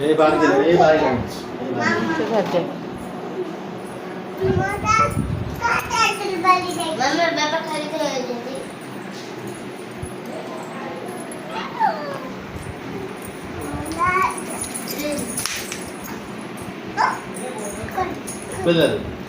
এই বাড়ি গেলে এই বাড়ি গেলে ঠিক আছে মামার বাবা খাইতে হয়ে যেতে কোথায়